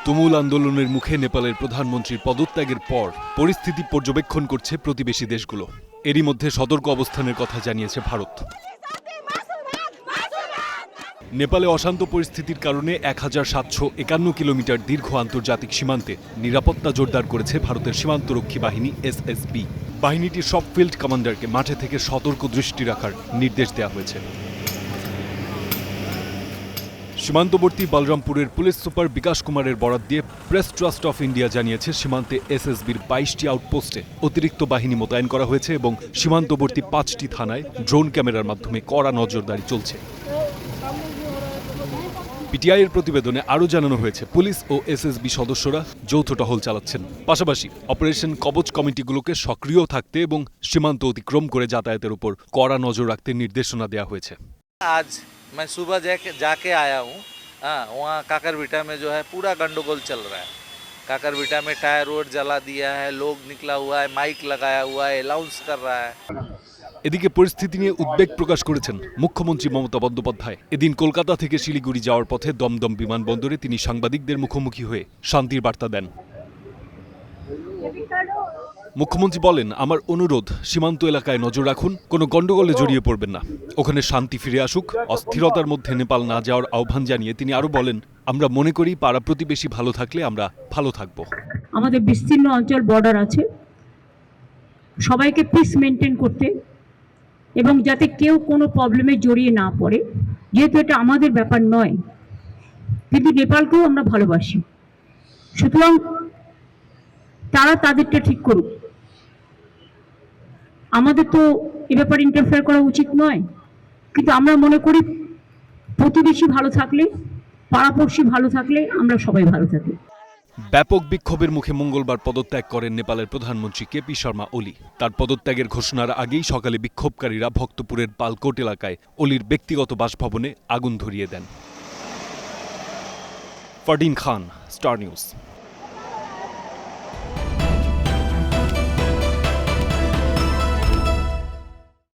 তুমুল আন্দোলনের মুখে নেপালের প্রধানমন্ত্রীর পদত্যাগের পর পরিস্থিতি পর্যবেক্ষণ করছে প্রতিবেশী দেশগুলো। এরই মধ্যে সতর্ক অবস্থানের কথা জানিয়েছে ভারত। নেপালে অশান্ত পরিস্থিতির কারণে 1751 কিলোমিটার দীর্ঘ আন্তর্জাতিক সীমান্তে নিরাপত্তা জোরদার করেছে ভারতের সীমান্তরক্ষী বাহিনী এসএসবি। বাহিনীটির সব ফিল্ড কমান্ডারকে মাঠে থেকে সতর্ক দৃষ্টি রাখার নির্দেশ দেওয়া হয়েছে। সীমান্তবর্তী বলরামপুরের পুলিশ সুপার বিকাশ কুমারের বরাত দিয়ে প্রেস ট্রাস্ট অফ ইন্ডিয়া জানিয়েছে, সীমান্তে এসএসবির 22টি আউটপোস্টে অতিরিক্ত বাহিনী মোতায়েন করা হয়েছে এবং সীমান্তবর্তী 5টি থানায় ড্রোন ক্যামেরার মাধ্যমে কড়া নজরদারি চলছে। পিটিআইয়ের প্রতিবেদনে আরও জানানো হয়েছে, পুলিশ ও এসএসবি সদস্যরা যৌথ টহল চালাচ্ছেন। পাশাপাশি অপারেশন কবচ কমিটিগুলোকে সক্রিয় থাকতে এবং সীমান্ত অতিক্রম করে যাতায়াতের উপর কড়া নজর রাখতে নির্দেশনা দেওয়া হয়েছে। आज मैं सुबह जाके आया हूँ। वहाँ काकरबिटा में जो है पूरा गंडगोल चल रहा है। काकरबिटा में टायर रोड जला दिया है, लोग निकला हुआ है, माइक लगाया हुआ है, अनाउंस कर रहा है। এদিকে পরিস্থিতি নিয়ে উদ্বেগ প্রকাশ করেছেন মুখ্যমন্ত্রী মমতা বন্দ্যোপাধ্যায়। এদিন কলকাতা থেকে শিলিগুড়ি যাওয়ার পথে দমদম বিমানবন্দরে তিনি সাংবাদিকদের মুখোমুখি হয়ে শান্তির বার্তা দেন। মুখ্যমন্ত্রী বলেন, আমার অনুরোধ, সীমান্ত এলাকায় নজর রাখুন, কোনো গন্ডগোলে জড়িয়ে পড়বেন না, ওখানে শান্তি ফিরে আসুক। অস্থিরতার মধ্যে নেপাল না যাওয়ার আহ্বান জানিয়ে তিনি আরও বলেন, আমরা মনে করি পাড়া প্রতিবেশী ভালো থাকলে আমরা ভালো থাকব। আমাদের বিস্তীর্ণ অঞ্চল বর্ডার আছে, সবাইকে পিস মেনটেন করতে এবং যাতে কেউ কোনো প্রবলেমে জড়িয়ে না পড়ে, যেহেতু এটা আমাদের ব্যাপার নয়, কিন্তু নেপালকেও আমরা ভালোবাসি, সুতরাং তারা তাদেরটা ঠিক করুক। আমাদের তো এ ব্যাপারে ইন্টারফেয়ার করা উচিত নয়, কিন্তু আমরা মনে করি প্রতিবেশী ভালো থাকলে, পাড়াপড়শি ভালো থাকলে আমরা সবাই ভালো থাকি। ব্যাপক বিক্ষোভের মুখে মঙ্গলবার পদত্যাগ করেন নেপালের প্রধানমন্ত্রী কেপি শর্মা ওলি। তার পদত্যাগের ঘোষণার আগেই সকালে বিক্ষোভকারীরা ভক্তপুরের পালকোট এলাকায় ওলির ব্যক্তিগত বাসভবনে আগুন ধরিয়ে দেন। ফারদিন খান, স্টার নিউজ।